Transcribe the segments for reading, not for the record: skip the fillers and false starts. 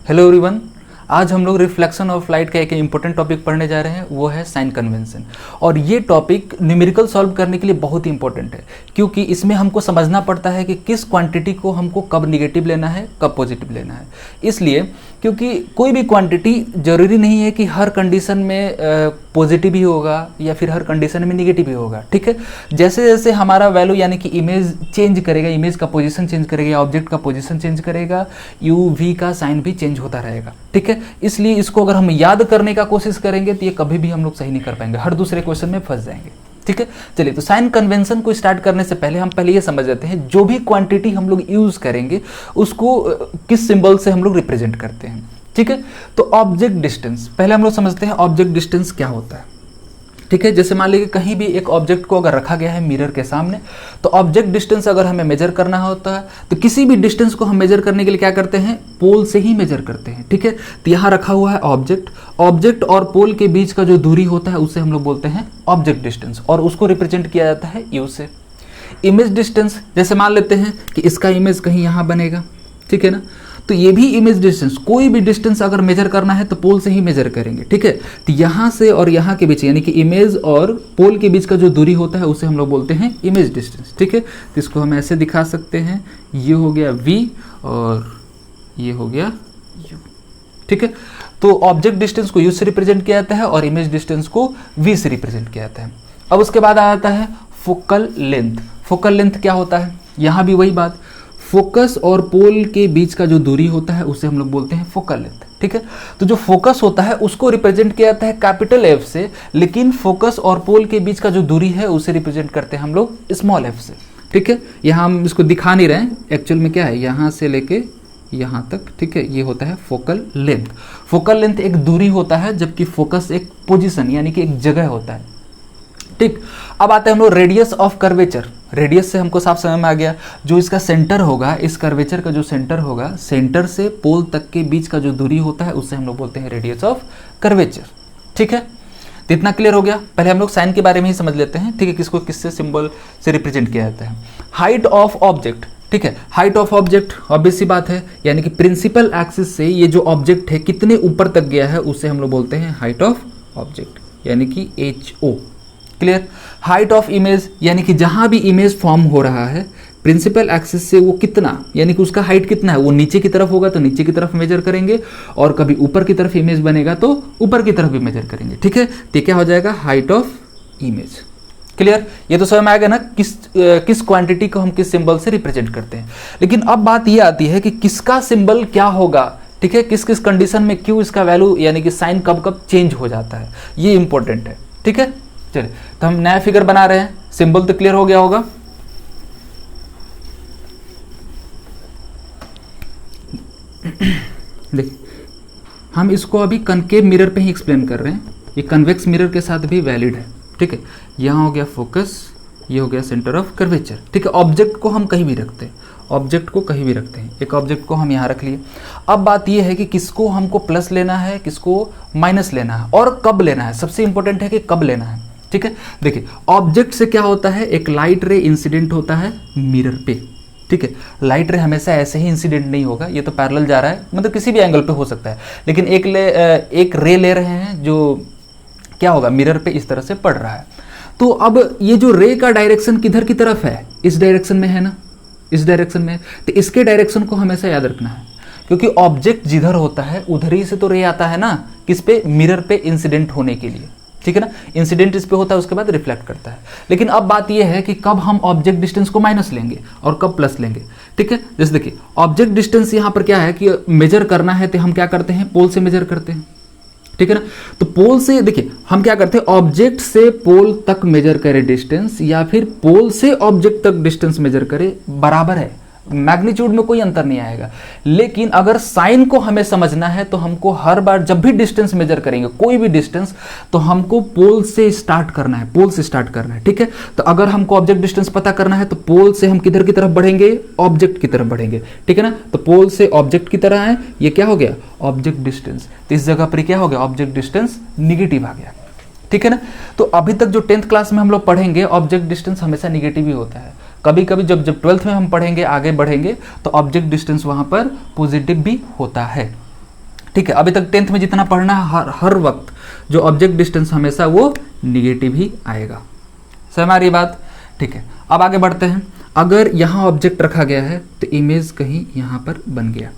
Hello everyone, आज हम लोग रिफ्लेक्शन ऑफ लाइट का एक इंपॉर्टेंट टॉपिक पढ़ने जा रहे हैं, वो है साइन कन्वेंशन। और ये टॉपिक न्यूमेरिकल सॉल्व करने के लिए बहुत ही इंपॉर्टेंट है, क्योंकि इसमें हमको समझना पड़ता है कि किस क्वांटिटी को हमको कब निगेटिव लेना है, कब पॉजिटिव लेना है। इसलिए क्योंकि कोई भी क्वांटिटी जरूरी नहीं है कि हर कंडीशन में पॉजिटिव ही होगा या फिर हर कंडीशन में निगेटिव ही होगा। ठीक है, जैसे जैसे हमारा वैल्यू यानी कि इमेज चेंज करेगा, इमेज का पोजीशन चेंज करेगा, ऑब्जेक्ट का पोजीशन चेंज करेगा, यू वी का साइन भी चेंज होता रहेगा। ठीक है, इसलिए इसको अगर हम याद करने का कोशिश करेंगे तो ये कभी भी हम लोग सही नहीं कर पाएंगे, हर दूसरे क्वेश्चन में फंस जाएंगे। ठीक है, चलिए तो साइन कन्वेंशन को स्टार्ट करने से पहले हम पहले ये समझ लेते हैं जो भी क्वांटिटी हम लोग यूज करेंगे उसको किस सिंबल से हम लोग रिप्रेजेंट करते हैं। ठीक है, तो ऑब्जेक्ट डिस्टेंस पहले हम लोग समझते हैं ऑब्जेक्ट डिस्टेंस क्या होता है। ठीक है, जैसे मान लीजिए कहीं भी एक ऑब्जेक्ट को अगर रखा गया है मिरर के सामने, तो ऑब्जेक्ट डिस्टेंस अगर हमें मेजर करना होता है तो किसी भी डिस्टेंस को हम मेजर करने के लिए क्या करते हैं, पोल से ही मेजर करते हैं। ठीक है, तो यहाँ रखा हुआ है ऑब्जेक्ट और पोल के बीच का जो दूरी होता है उसे हम लोग बोलते हैं ऑब्जेक्ट डिस्टेंस, और उसको रिप्रेजेंट किया जाता है यू से। इमेज डिस्टेंस, जैसे मान लेते हैं कि इसका इमेज कहीं यहाँ बनेगा, ठीक है ना, तो ये भी इमेज डिस्टेंस, कोई भी डिस्टेंस अगर मेजर करना है तो पोल से ही मेजर करेंगे। ठीक है, तो यहाँ से और यहाँ के बीच यानी कि इमेज और पोल के बीच का जो दूरी होता है उसे हम लोग बोलते हैं इमेज डिस्टेंस। ठीक है, तो इसको हम ऐसे दिखा सकते हैं, ये हो गया v और ये हो गया u। ठीक है, तो ऑब्जेक्ट डिस्टेंस को u से रिप्रेजेंट किया जाता है और इमेज डिस्टेंस को v से रिप्रेजेंट किया जाता है। अब उसके बाद आ जाता है फोकल लेंथ। फोकल लेंथ क्या होता है, यहाँ भी वही बात, फोकस और पोल के बीच का जो दूरी होता है उसे हम लोग बोलते हैं फोकल लेंथ। ठीक है, तो जो फोकस होता है उसको रिप्रेजेंट किया जाता है कैपिटल एफ से, लेकिन फोकस और पोल के बीच का जो दूरी है उसे रिप्रेजेंट करते हैं हम लोग स्मॉल एफ से। ठीक है, यहाँ हम इसको दिखा नहीं रहे हैं, एक्चुअल में क्या है, यहाँ से लेके यहाँ तक। ठीक है, ये होता है फोकल लेंथ। फोकल लेंथ एक दूरी होता है, जबकि फोकस एक पोजिशन यानी कि एक जगह होता है। ठीक, अब आते हैं हम लोग रेडियस ऑफ कर्वेचर। रेडियस से हमको साफ समझ में आ गया, जो इसका सेंटर होगा, इस कर्वेचर का जो सेंटर होगा, सेंटर से पोल तक के बीच का जो दूरी होता है उसे हम लोग बोलते हैं रेडियस ऑफ कर्वेचर। ठीक है, तो इतना क्लियर हो गया। पहले हम लोग साइन के बारे में ही समझ लेते हैं। ठीक है, किसको किससे सिंबल से रिप्रेजेंट किया जाता है। हाइट ऑफ ऑब्जेक्ट, ठीक है, हाइट ऑफ ऑब्जेक्ट ऑब्वियस सी बात है, यानी कि प्रिंसिपल एक्सिस से ये जो ऑब्जेक्ट है कितने ऊपर तक गया है उसे हम लोग बोलते हैं हाइट ऑफ ऑब्जेक्ट, यानी कि HO। Clear. Height of image, यानी कि जहां भी इमेज फॉर्म हो रहा है प्रिंसिपल एक्सिस से वो कितना, यानी कि उसका हाइट कितना है, वो नीचे की तरफ होगा तो नीचे की तरफ मेजर करेंगे, और कभी ऊपर की तरफ इमेज बनेगा तो ऊपर की तरफ भी मेजर करेंगे। ठीक है, तो क्या हो जाएगा, हाइट ऑफ इमेज। क्लियर, ये तो समझ में आएगा ना किस क्वांटिटी को हम किस सिंबल से रिप्रेजेंट करते हैं। लेकिन अब बात ये आती है कि किसका सिंबल क्या होगा। ठीक है, किस किस कंडीशन में क्यों इसका वैल्यू यानी कि साइन कब कब चेंज हो जाता है, ये इंपॉर्टेंट है। ठीक है, चलिए तो हम नया फिगर बना रहे हैं। सिंबल तो क्लियर हो गया होगा। देखिए, हम इसको अभी कनकेव मिरर पे ही एक्सप्लेन कर रहे हैं, ये कन्वेक्स मिरर के साथ भी वैलिड है। ठीक है, यहां हो गया फोकस, ये हो गया सेंटर ऑफ कर्वेचर। ठीक है, ऑब्जेक्ट को हम कहीं भी रखते हैं, ऑब्जेक्ट को कहीं भी रखते हैं, एक ऑब्जेक्ट को हम यहाँ रख लिए। अब बात यह है कि किसको हमको प्लस लेना है, किसको माइनस लेना है, और कब लेना है। सबसे इंपॉर्टेंट है कि कब लेना है। ठीक है, देखिए ऑब्जेक्ट से क्या होता है, एक लाइट रे इंसिडेंट होता है मिरर पे। ठीक है, लाइट रे हमेशा ऐसे ही इंसिडेंट नहीं होगा, ये तो पैरेलल जा रहा है, मतलब किसी भी एंगल पे हो सकता है, लेकिन एक रे ले रहे हैं जो क्या होगा, मिरर पे इस तरह से पड़ रहा है। तो अब ये जो रे का डायरेक्शन किधर की तरफ है, इस डायरेक्शन में है ना, इस डायरेक्शन में, तो इसके डायरेक्शन को हमेशा याद रखना है, क्योंकि ऑब्जेक्ट जिधर होता है उधर ही से तो रे आता है ना, किस पे, मिरर पे इंसिडेंट होने के लिए। ठीक है ना, इंसिडेंट इस पे होता है, उसके बाद रिफ्लेक्ट करता है। लेकिन अब बात यह है कि कब हम ऑब्जेक्ट डिस्टेंस को माइनस लेंगे और कब प्लस लेंगे। ठीक है, जैसे देखिए ऑब्जेक्ट डिस्टेंस यहाँ पर क्या है कि मेजर करना है तो हम क्या करते हैं, पोल से मेजर करते हैं। ठीक है ना, तो पोल से देखिए हम क्या करते हैं, ऑब्जेक्ट से पोल तक मेजर करें डिस्टेंस, या फिर पोल से ऑब्जेक्ट तक डिस्टेंस मेजर करें, बराबर है, मैग्नीट्यूड में कोई अंतर नहीं आएगा। लेकिन अगर साइन को हमें समझना है तो हमको हर बार जब भी डिस्टेंस मेजर करेंगे, कोई भी डिस्टेंस, तो हमको पोल से स्टार्ट करना है, पोल से स्टार्ट करना है। ठीक है, तो अगर हमको ऑब्जेक्ट डिस्टेंस पता करना है तो पोल से हम किधर की तरफ बढ़ेंगे, ऑब्जेक्ट की तरफ बढ़ेंगे। ठीक है ना, तो पोल से ऑब्जेक्ट की तरह है, ये क्या हो गया, ऑब्जेक्ट डिस्टेंस। तो इस जगह पर क्या हो गया, ऑब्जेक्ट डिस्टेंस निगेटिव आ गया। ठीक है ना, तो अभी तक जो 10th क्लास में हम लोग पढ़ेंगे ऑब्जेक्ट डिस्टेंस हमेशा निगेटिव ही होता है। कभी कभी जब 12th में हम पढ़ेंगे, आगे बढ़ेंगे, तो ऑब्जेक्ट डिस्टेंस वहां पर पॉजिटिव भी होता है। ठीक है, अभी तक 10th में जितना पढ़ना है हर वक्त जो ऑब्जेक्ट डिस्टेंस हमेशा वो निगेटिव ही आएगा। समझ आ रही बात? ठीक है, अब आगे बढ़ते हैं। अगर यहाँ ऑब्जेक्ट रखा गया है तो इमेज कहीं यहाँ पर बन गया,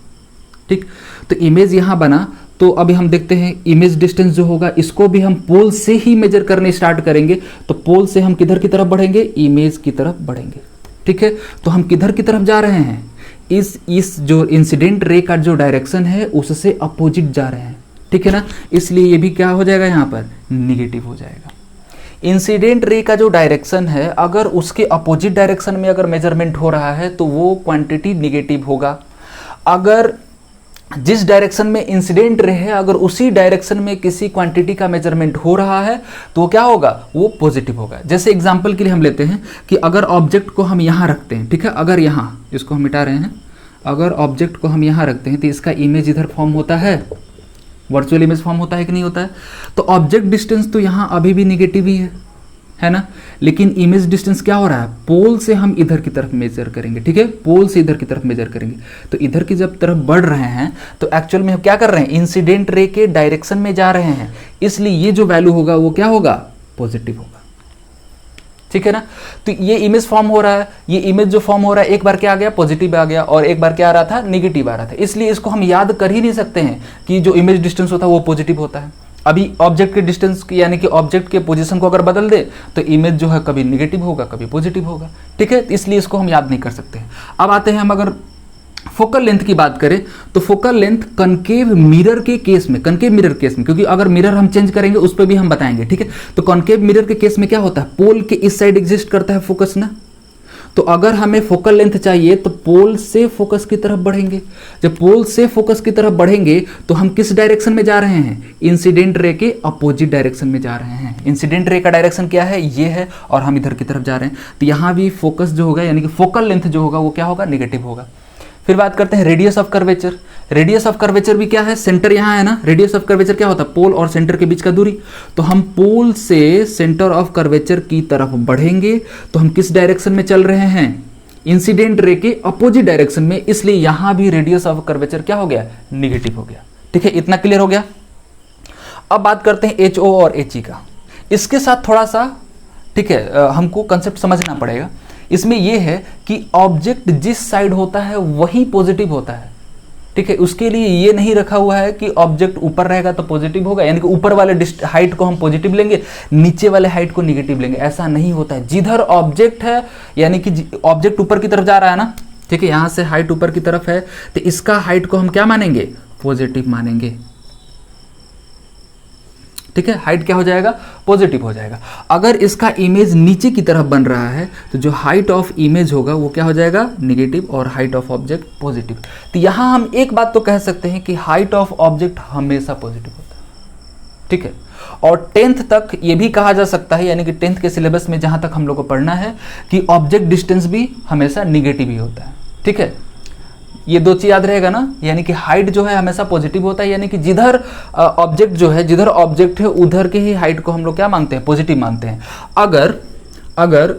ठीक, तो इमेज यहाँ बना, तो अभी हम देखते हैं इमेज डिस्टेंस जो होगा इसको भी हम पोल से ही मेजर करने स्टार्ट करेंगे। तो पोल से हम किधर की तरफ बढ़ेंगे? इमेज की तरफ बढ़ेंगे। ठीक है, तो हम किधर की तरफ जा रहे हैं? इस जो इंसिडेंट रे का जो डायरेक्शन है उससे अपोजिट जा रहे हैं। ठीक है ना, इसलिए ये भी क्या हो जाएगा? यहाँ पर निगेटिव हो जाएगा। इंसिडेंट रे का जो डायरेक्शन है अगर उसके अपोजिट डायरेक्शन में अगर मेजरमेंट हो रहा है तो वो क्वांटिटी निगेटिव होगा। अगर जिस डायरेक्शन में इंसिडेंट रे है अगर उसी डायरेक्शन में किसी क्वांटिटी का मेजरमेंट हो रहा है तो वो क्या होगा? वो पॉजिटिव होगा। जैसे एग्जांपल के लिए हम लेते हैं कि अगर ऑब्जेक्ट को हम यहाँ रखते हैं, ठीक है, अगर यहाँ इसको हम मिटा रहे हैं, अगर ऑब्जेक्ट को हम यहाँ रखते हैं तो इसका इमेज इधर फॉर्म होता है, वर्चुअल इमेज फॉर्म होता है कि नहीं होता है? तो ऑब्जेक्ट डिस्टेंस तो यहाँ अभी भी निगेटिव ही है ना, लेकिन इमेज डिस्टेंस क्या हो रहा है? पोल से हम इधर की तरफ मेजर करेंगे। ठीक है, पोल से इधर की तरफ मेजर करेंगे, तो इधर की जब तरफ बढ़ रहे हैं तो एक्चुअल में हम क्या कर रहे हैं? इंसिडेंट रे के डायरेक्शन में जा रहे हैं, इसलिए ये जो वैल्यू होगा वो क्या होगा? पॉजिटिव होगा। ठीक है ना, तो ये इमेज फॉर्म हो रहा है, ये इमेज जो फॉर्म हो रहा है एक बार क्या आ गया? पॉजिटिव आ गया, और एक बार क्या आ रहा था? निगेटिव आ रहा था। इसलिए इसको हम याद कर ही नहीं सकते हैं कि जो इमेज डिस्टेंस होता है वो पॉजिटिव होता है। अभी ऑब्जेक्ट के डिस्टेंस यानी कि ऑब्जेक्ट के पोजीशन को अगर बदल दे तो इमेज जो है कभी निगेटिव होगा कभी पॉजिटिव होगा। ठीक है, इसलिए इसको हम याद नहीं कर सकते हैं। अब आते हैं हम अगर फोकल लेंथ की बात करें तो फोकल लेंथ कनकेव मिरर के केस में, कनकेव मिरर केस में, क्योंकि अगर मिरर हम चेंज करेंगे उस पर भी हम बताएंगे। ठीक है, तो कॉनकेव मिरर के केस में क्या होता है? पोल के इस साइड एग्जिस्ट करता है फोकस ना, तो अगर हमें फोकल लेंथ चाहिए तो पोल से फोकस की तरफ बढ़ेंगे। जब पोल से फोकस की तरफ बढ़ेंगे तो हम किस डायरेक्शन में जा रहे हैं? इंसिडेंट रे के अपोजिट डायरेक्शन में जा रहे हैं। इंसिडेंट रे का डायरेक्शन क्या है? ये है, और हम इधर की तरफ जा रहे हैं, तो यहाँ भी फोकस जो होगा यानी कि फोकल लेंथ जो होगा वो क्या होगा? निगेटिव होगा। फिर बात करते हैं radius of curvature. Radius of curvature भी क्या है? सेंटर यहाँ है ना, रेडियस ऑफ कर्वेचर क्या होता है? पोल और सेंटर के बीच का दूरी। तो हम पोल से सेंटर ऑफ कर्वेचर की तरफ बढ़ेंगे तो हम किस डायरेक्शन में चल रहे हैं? इंसिडेंट रे के अपोजिट डायरेक्शन में, इसलिए यहां भी रेडियस ऑफ कर्वेचर क्या हो गया? निगेटिव हो गया। ठीक है, इतना क्लियर हो गया। अब बात करते हैं एच ओ और एच ई का। इसके साथ थोड़ा सा ठीक है हमको कंसेप्ट समझना पड़ेगा। इसमें यह है कि ऑब्जेक्ट जिस साइड होता है वही पॉजिटिव होता है। ठीक है, उसके लिए ये नहीं रखा हुआ है कि ऑब्जेक्ट ऊपर रहेगा तो पॉजिटिव होगा, यानी कि ऊपर वाले हाइट को हम पॉजिटिव लेंगे, नीचे वाले हाइट को निगेटिव लेंगे, ऐसा नहीं होता है। जिधर ऑब्जेक्ट है यानी कि ऑब्जेक्ट ऊपर की तरफ जा रहा है ना, ठीक है, यहां से हाइट ऊपर की तरफ है तो इसका हाइट को हम क्या मानेंगे? पॉजिटिव मानेंगे। ठीक है, हाइट क्या हो जाएगा? पॉजिटिव हो जाएगा। अगर इसका इमेज नीचे की तरफ बन रहा है तो जो हाइट ऑफ इमेज होगा वो क्या हो जाएगा? निगेटिव, और हाइट ऑफ ऑब्जेक्ट पॉजिटिव। तो यहां हम एक बात तो कह सकते हैं कि हाइट ऑफ ऑब्जेक्ट हमेशा पॉजिटिव होता है। ठीक है, और 10th तक ये भी कहा जा सकता है, यानी कि 10th के सिलेबस में जहां तक हम लोग को पढ़ना है कि ऑब्जेक्ट डिस्टेंस भी हमेशा निगेटिव ही होता है। ठीक है, ये दो चीज याद रहेगा ना, यानी कि हाइट जो है हमेशा पॉजिटिव होता है, यानी कि जिधर ऑब्जेक्ट जो है, जिधर ऑब्जेक्ट है उधर के ही हाइट को हम लोग क्या मानते हैं? पॉजिटिव मानते हैं। अगर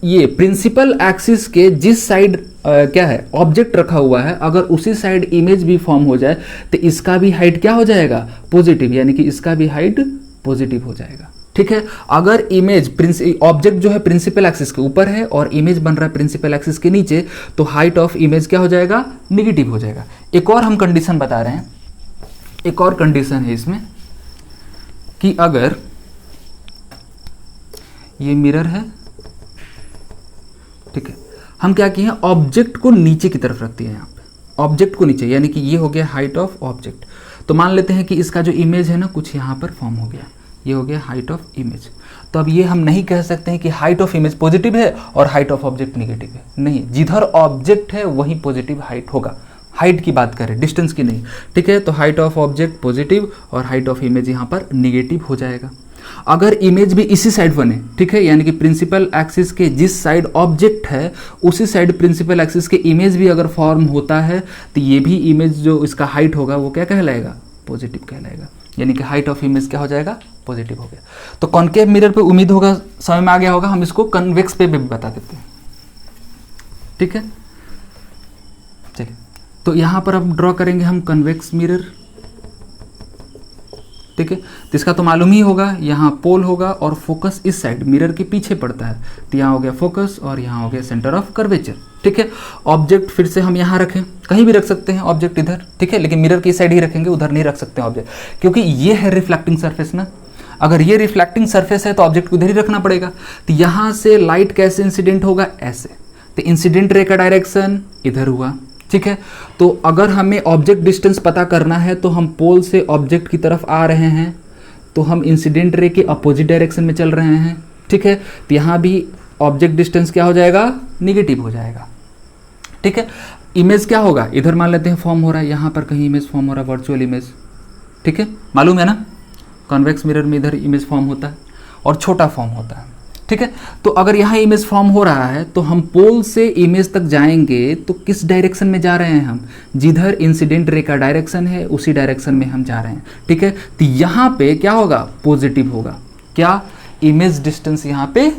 ये प्रिंसिपल एक्सिस के जिस साइड क्या है ऑब्जेक्ट रखा हुआ है, अगर उसी साइड इमेज भी फॉर्म हो जाए तो इसका भी हाइट क्या हो जाएगा? पॉजिटिव, यानी कि इसका भी हाइट पॉजिटिव हो जाएगा। ठीक है, अगर इमेज ऑब्जेक्ट जो है प्रिंसिपल एक्सिस के ऊपर है और इमेज बन रहा है प्रिंसिपल एक्सिस के नीचे, तो हाइट ऑफ इमेज क्या हो जाएगा? निगेटिव हो जाएगा। एक और हम कंडीशन बता रहे हैं, एक और कंडीशन है इसमें कि अगर ये मिरर है, ठीक है, हम क्या किए हैं? ऑब्जेक्ट को नीचे की तरफ रखते हैं, यहाँ पे ऑब्जेक्ट को नीचे, यानी कि ये हो गया हाइट ऑफ ऑब्जेक्ट। तो मान लेते हैं कि इसका जो इमेज है ना कुछ यहाँ पर फॉर्म हो गया, ये हो गया हाइट ऑफ इमेज। तो अब ये हम नहीं कह सकते हैं कि हाइट ऑफ इमेज पॉजिटिव है और हाइट ऑफ ऑब्जेक्ट निगेटिव है, नहीं, जिधर ऑब्जेक्ट है वही पॉजिटिव हाइट होगा। हाइट की बात करें, डिस्टेंस की नहीं। ठीक है, तो हाइट ऑफ ऑब्जेक्ट पॉजिटिव और हाइट ऑफ इमेज यहाँ पर निगेटिव हो जाएगा। अगर इमेज भी इसी साइड बने, ठीक है, यानी कि प्रिंसिपल एक्सिस के जिस साइड ऑब्जेक्ट है उसी साइड प्रिंसिपल एक्सिस के इमेज भी अगर फॉर्म होता है तो ये भी इमेज जो इसका हाइट होगा वो क्या कहलाएगा? पॉजिटिव कहलाएगा, यानी कि हाइट ऑफ इमेज क्या हो जाएगा? पॉजिटिव हो गया। तो कॉनकेव मिरर पे उम्मीद होगा समझ में आ गया होगा, हम इसको कन्वेक्स पे भी बता देते हैं। ठीक है, चलिए, तो यहां पर अब ड्रॉ करेंगे हम कन्वेक्स मिरर। ठीक है। तो इसका तो मालूम ही होगा, यहाँ पोल होगा और फोकस इस साइड मिरर के पीछे पड़ता है, तो यहाँ हो गया फोकस और यहाँ हो गया सेंटर ऑफ कर्वेचर, ठीक है। ऑब्जेक्ट फिर से हम यहाँ रखें, कहीं भी रख सकते हैं ऑब्जेक्ट इधर, ठीक है, लेकिन मिरर की साइड ही रखेंगे, उधर नहीं रख सकते हैं ऑब्जेक्ट, क्योंकि ये है रिफ्लेक्टिंग सरफेस ना। अगर ये रिफ्लेक्टिंग सरफेस है तो ऑब्जेक्ट को इधर ही रखना पड़ेगा। तो यहाँ से लाइट कैसे इंसिडेंट होगा, ऐसे, तो इंसिडेंट रे का डायरेक्शन इधर हुआ, ठीक है। तो अगर हमें ऑब्जेक्ट डिस्टेंस पता करना है तो हम पोल से ऑब्जेक्ट की तरफ आ रहे हैं, तो हम इंसिडेंट रे के अपोजिट डायरेक्शन में चल रहे हैं, ठीक है। तो यहाँ भी ऑब्जेक्ट डिस्टेंस क्या हो जाएगा, निगेटिव हो जाएगा, ठीक है। इमेज क्या होगा, इधर मान लेते हैं फॉर्म हो रहा है, यहाँ पर कहीं इमेज फॉर्म हो रहा है, वर्चुअल इमेज, ठीक है, मालूम है ना, कॉन्वेक्स मिरर में इधर इमेज फॉर्म होता है और छोटा फॉर्म होता है, ठीक है। तो अगर यहाँ इमेज फॉर्म हो रहा है तो हम पोल से इमेज तक जाएंगे तो किस डायरेक्शन में जा रहे हैं हम, जिधर इंसिडेंट रे का डायरेक्शन है उसी डायरेक्शन में हम जा रहे हैं, ठीक है। तो यहाँ पे क्या होगा, पॉजिटिव होगा, क्या, इमेज डिस्टेंस यहाँ पे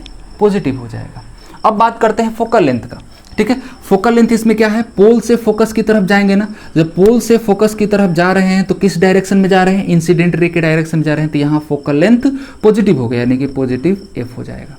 पॉजिटिव हो जाएगा। अब बात करते हैं फोकल लेंथ का, ठीक है। फोकल लेंथ इसमें क्या है, पोल से फोकस की तरफ जाएंगे ना, जब पोल से फोकस की तरफ जा रहे हैं तो किस डायरेक्शन में जा रहे हैं, इंसिडेंट रे के डायरेक्शन में जा रहे हैं, तो यहाँ फोकल लेंथ पॉजिटिव हो गया, यानी कि पॉजिटिव एफ हो जाएगा।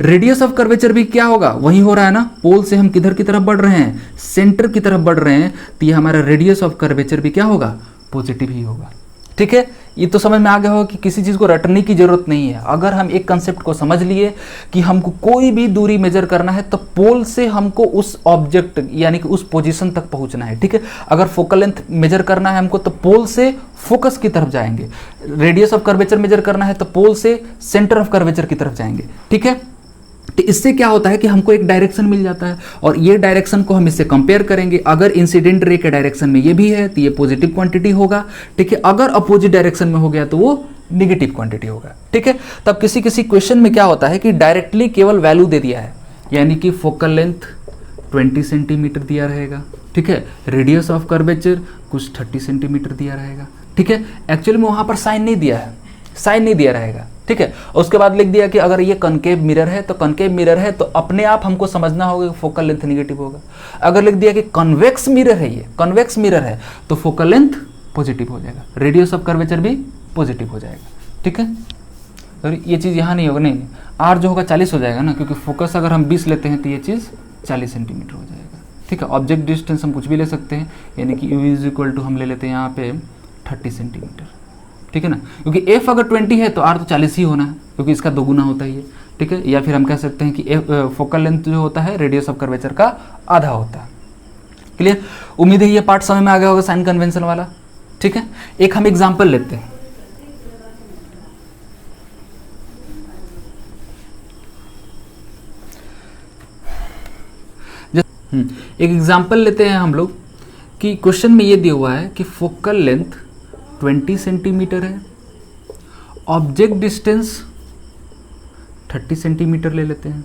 रेडियस ऑफ कर्वेचर भी क्या होगा, वही हो रहा है ना, पोल से हम किधर की तरफ बढ़ रहे हैं, सेंटर की तरफ बढ़ रहे हैं, तो ये हमारा रेडियस ऑफ कर्वेचर भी क्या होगा, पॉजिटिव ही होगा, ठीक है। ये तो समझ में आ गया होगा कि किसी चीज़ को रटने की जरूरत नहीं है। अगर हम एक कंसेप्ट को समझ लिए कि हमको कोई भी दूरी मेजर करना है तो पोल से हमको उस ऑब्जेक्ट यानी कि उस पोजीशन तक पहुंचना है, ठीक है। अगर फोकल लेंथ मेजर करना है हमको तो पोल से फोकस की तरफ जाएंगे, रेडियस ऑफ कर्वेचर मेजर करना है तो पोल से सेंटर ऑफ कर्वेचर की तरफ जाएंगे, ठीक है। तो इससे क्या होता है कि हमको एक डायरेक्शन मिल जाता है और ये डायरेक्शन को हम इससे कंपेयर करेंगे। अगर इंसिडेंट रे के डायरेक्शन में ये भी है तो ये पॉजिटिव क्वांटिटी होगा, ठीक है। अगर अपोजिट डायरेक्शन में हो गया तो वो निगेटिव क्वांटिटी होगा, ठीक है। तब किसी किसी क्वेश्चन में क्या होता है कि डायरेक्टली केवल वैल्यू दे दिया है, यानी कि फोकल लेंथ 20 सेंटीमीटर दिया रहेगा, ठीक है, रेडियस ऑफ कर्वेचर कुछ 30 सेंटीमीटर दिया रहेगा, ठीक है। एक्चुअली में वहां पर साइन नहीं दिया है, साइन नहीं दिया रहेगा, ठीक है। उसके बाद लिख दिया कि अगर ये कनकेव मिरर है तो कनकेव मिरर है तो अपने आप हमको समझना होगा कि फोकल लेंथ निगेटिव होगा। अगर लिख दिया कि कन्वेक्स मिरर है, ये कन्वेक्स मिरर है तो फोकल लेंथ पॉजिटिव हो जाएगा, रेडियस ऑफ कर्वेचर भी पॉजिटिव हो जाएगा, ठीक है। तो ये चीज़ यहाँ नहीं होगा, नहीं आर जो होगा 40 हो जाएगा ना, क्योंकि फोकस अगर हम 20 लेते हैं तो ये चीज़ 40 सेंटीमीटर हो जाएगा, ठीक है। ऑब्जेक्ट डिस्टेंस हम कुछ भी ले सकते हैं, यानी कि यू इज इक्वल टू हम ले लेते हैं यहाँ पे 30 सेंटीमीटर, ठीक है ना, क्योंकि एफ अगर 20 है तो आर तो 40 ही होना है, क्योंकि इसका दोगुना होता है ये, ठीक है। या फिर हम कह सकते हैं कि एफ फोकल लेंथ जो होता है रेडियस ऑफ कर्वेचर का आधा होता है। क्लियर, उम्मीद है ये पार्ट समझ में आ गया होगा साइन कन्वेंशन वाला, ठीक है। एक हम एग्जाम्पल लेते हैं, एक एग्जाम्पल लेते हैं हम लोग कि क्वेश्चन में ये दिया हुआ है कि फोकल लेंथ 20 सेंटीमीटर है, ऑब्जेक्ट डिस्टेंस 30 सेंटीमीटर ले लेते हैं,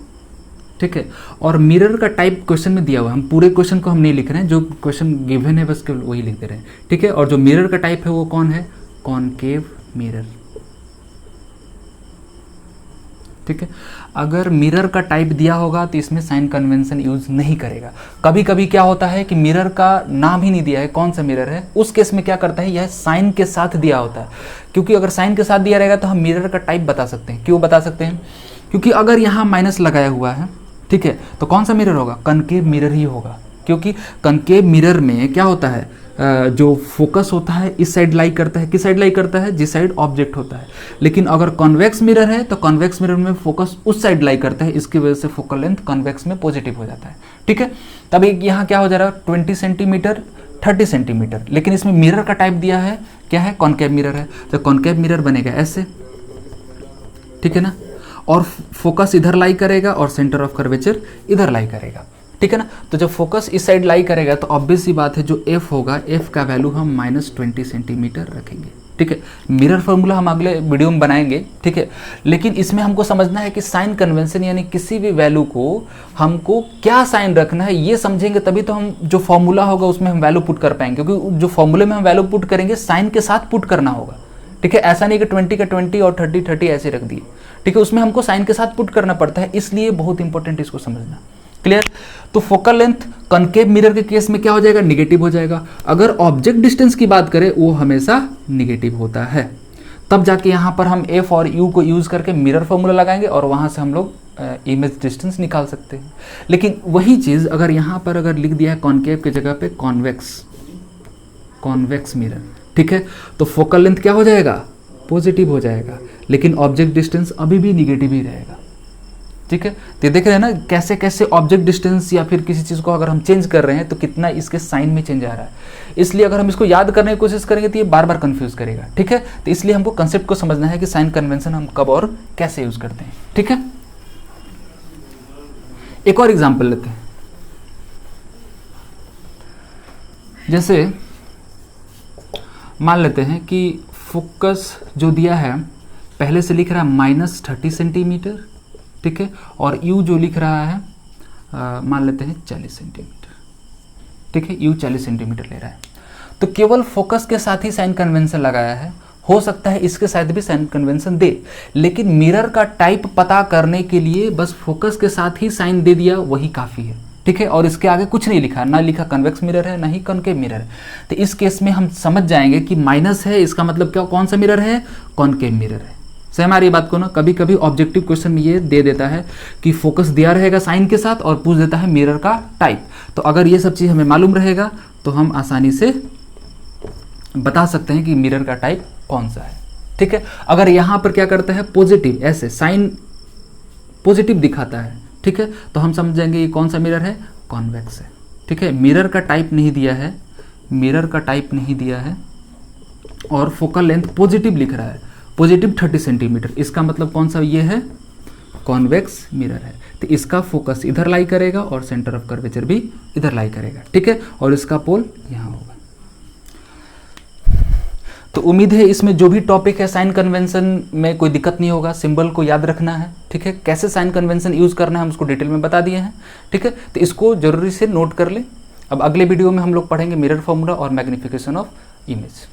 ठीक है। और मिरर का टाइप क्वेश्चन में दिया हुआ है, हम पूरे क्वेश्चन को हम नहीं लिख रहे हैं, जो क्वेश्चन गिवन है बस केवल वही लिख दे रहे हैं, ठीक है। और जो मिरर का टाइप है वो कौन है, कॉनकेव मिरर, ठीक है। अगर मिरर का टाइप दिया होगा तो इसमें साइन कन्वेंशन यूज नहीं करेगा। कभी कभी क्या होता है कि मिरर का नाम ही नहीं दिया है, कौन सा मिरर है, उस केस में क्या करता है, यह साइन के साथ दिया होता है, क्योंकि अगर साइन के साथ दिया रहेगा तो हम मिरर का टाइप बता सकते हैं। क्यों बता सकते हैं, क्योंकि अगर यहाँ माइनस लगाया हुआ है, ठीक है, तो कौन सा मिरर होगा, कनकेव मिरर ही होगा, क्योंकि कनकेव मिरर में क्या होता है, जो फोकस होता है इस साइड लाई करता है, किस साइड लाई करता है, जिस साइड ऑब्जेक्ट होता है। लेकिन अगर कॉन्वेक्स मिरर है तो कॉन्वेक्स मिरर में फोकस उस साइड लाई करता है, इसकी वजह से फोकल लेंथ कॉन्वेक्स में पॉजिटिव हो जाता है, ठीक है। तब एक यहाँ क्या हो जा रहा है, 20 सेंटीमीटर 30 सेंटीमीटर, लेकिन इसमें मिरर का टाइप दिया है, क्या है, कॉनकेव मिरर है, तो कॉनकेव मिरर बनेगा ऐसे, ठीक है ना, और फोकस इधर लाई करेगा और सेंटर ऑफ कर्वेचर इधर लाई करेगा, ठीक है ना। तो जब फोकस इस साइड लाई करेगा तो ऑब्वियस सी बात है जो एफ होगा, एफ का वैल्यू हम -20 सेंटीमीटर रखेंगे, ठीक है। मिरर फॉर्मूला हम अगले वीडियो में बनाएंगे, ठीक है। लेकिन इसमें हमको समझना है कि साइन कन्वेंशन यानी किसी भी वैल्यू को हमको क्या साइन रखना है, ये समझेंगे तभी तो हम जो फॉर्मूला होगा उसमें हम वैल्यू पुट कर पाएंगे, क्योंकि जो फॉर्मूले में हम वैल्यू पुट करेंगे साइन के साथ पुट करना होगा, ठीक है। ऐसा नहीं कि 20 का 20 और 30 ऐसे रख दिए, ठीक है, उसमें हमको साइन के साथ पुट करना पड़ता है, इसलिए बहुत इंपॉर्टेंट इसको समझना। क्लियर, तो फोकल लेंथ कनकेव मिरर के केस में क्या हो जाएगा, निगेटिव हो जाएगा। अगर ऑब्जेक्ट डिस्टेंस की बात करें वो हमेशा निगेटिव होता है। तब जाके यहाँ पर हम एफ और यू को यूज़ करके मिरर फॉर्मूला लगाएंगे और वहाँ से हम लोग इमेज डिस्टेंस निकाल सकते हैं। लेकिन वही चीज़ अगर यहाँ पर अगर लिख दिया है कॉन्केव की जगह पे कॉन्वेक्स मिरर, ठीक है, तो फोकल लेंथ क्या हो जाएगा, पॉजिटिव हो जाएगा, लेकिन ऑब्जेक्ट डिस्टेंस अभी भी निगेटिव ही रहेगा। ठीक है, तो देख रहे हैं ना कैसे कैसे ऑब्जेक्ट डिस्टेंस या फिर किसी चीज़ को अगर हम चेंज कर रहे हैं तो कितना इसके साइन में चेंज आ रहा है। इसलिए अगर हम इसको याद करने की कोशिश करेंगे तो ये बार बार कंफ्यूज करेगा। ठीक है, तो इसलिए हमको कंसेप्ट को समझना है कि साइन कन्वेंशन हम कब और कैसे यूज करते हैं। ठीक है, एक और एग्जाम्पल लेते हैं। जैसे मान लेते हैं कि फोकस जो दिया है पहले से लिख रहा है -30 सेंटीमीटर, ठीक है, और यू जो लिख रहा है मान लेते हैं 40 सेंटीमीटर, ठीक है, यू 40 सेंटीमीटर ले रहा है। तो केवल फोकस के साथ ही साइन कन्वेंशन लगाया है, हो सकता है इसके साथ भी साइन कन्वेंशन दे, लेकिन मिरर का टाइप पता करने के लिए बस फोकस के साथ ही साइन दे दिया वही काफ़ी है। ठीक है, और इसके आगे कुछ नहीं लिखा, ना लिखा कन्वेक्स मिरर है ना ही कॉनकेव मिरर है। तो इस केस में हम समझ जाएंगे कि माइनस है, इसका मतलब क्या, कौन सा मिरर है, कॉनकेव मिरर है। सही हमारी बात को ना, कभी कभी ऑब्जेक्टिव क्वेश्चन में ये दे देता है कि फोकस दिया रहेगा साइन के साथ और पूछ देता है मिरर का टाइप। तो अगर ये सब चीज़ हमें मालूम रहेगा तो हम आसानी से बता सकते हैं कि मिरर का टाइप कौन सा है। ठीक है, अगर यहाँ पर क्या करता है पॉजिटिव, ऐसे साइन पॉजिटिव दिखाता है, ठीक है, तो हम समझ जाएंगे ये कौन सा मिरर है, कॉन्वेक्स है। ठीक है, मिरर का टाइप नहीं दिया है, मिरर का टाइप नहीं दिया है और फोकल लेंथ पॉजिटिव लिख रहा है, पॉजिटिव 30 सेंटीमीटर, इसका मतलब कौन सा ये है, कॉन्वेक्स मिरर है। तो इसका फोकस इधर लाई करेगा और सेंटर ऑफ कर्वेचर भी इधर लाई करेगा। ठीक है, और इसका पोल यहाँ होगा। तो उम्मीद है इसमें जो भी टॉपिक है साइन कन्वेंशन में कोई दिक्कत नहीं होगा, सिंबल को याद रखना है। ठीक है, कैसे साइन कन्वेंशन यूज करना है हम उसको डिटेल में बता दिए हैं। ठीक है, तो इसको जरूरी से नोट कर ले। अब अगले वीडियो में हम लोग पढ़ेंगे मिरर फॉर्मूला और मैग्निफिकेशन ऑफ इमेज।